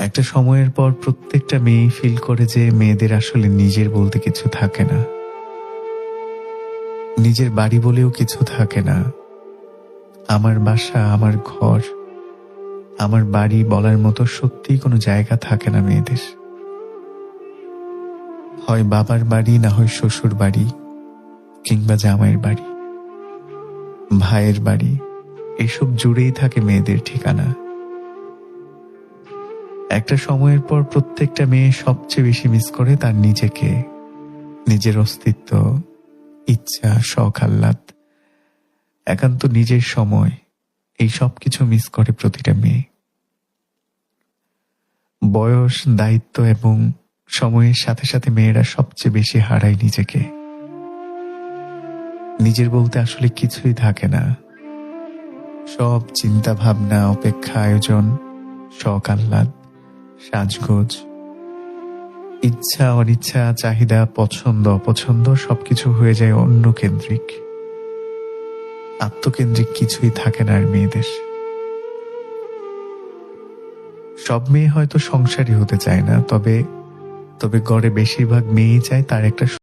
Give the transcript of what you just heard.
একটা সময়ের পর প্রত্যেকটা মেয়েই ফিল করে যে মেয়েদের আসলে নিজের বলতে কিছু থাকে না, নিজের বাড়ি বলেও কিছু থাকে না। আমার বাসা, আমার ঘর, আমার বাড়ি বলার মতো সত্যিই কোনো জায়গা থাকে না মেয়েদের। হয় বাবার বাড়ি, না হয় শ্বশুর বাড়ি, কিংবা জামাইয়ের বাড়ি, ভাইয়ের বাড়ি, এসব জুড়েই থাকে মেয়েদের ঠিকানা। একটা সময়ের পর প্রত্যেকটা মেয়ে সবচেয়ে বেশি মিস করে তার নিজেকে, নিজের অস্তিত্ব, ইচ্ছা, শখ, আহ্লাদ, একান্ত নিজের সময়, এই সব কিছু মিস করে প্রতিটা মেয়ে। বয়স, দায়িত্ব এবং সময়ের সাথে সাথে মেয়েরা সবচেয়ে বেশি হারায় নিজেকে। নিজের বলতে আসলে কিছুই থাকে না। সব চিন্তা ভাবনা, অপেক্ষা, আয়োজন, শখ, আহ্লাদ, সাজগোজ, ইচ্ছা, অনিচ্ছা, চাহিদা, পছন্দ, অপছন্দ সবকিছু হয়ে যায় অন্য কেন্দ্রিক। আত্মকেন্দ্রিক কিছুই থাকে না আর মেয়েদের। সব মেয়ে হয়তো সংসারী হতে চায় না, তবে গড়ে বেশিরভাগ মেয়েই চায় তার একটা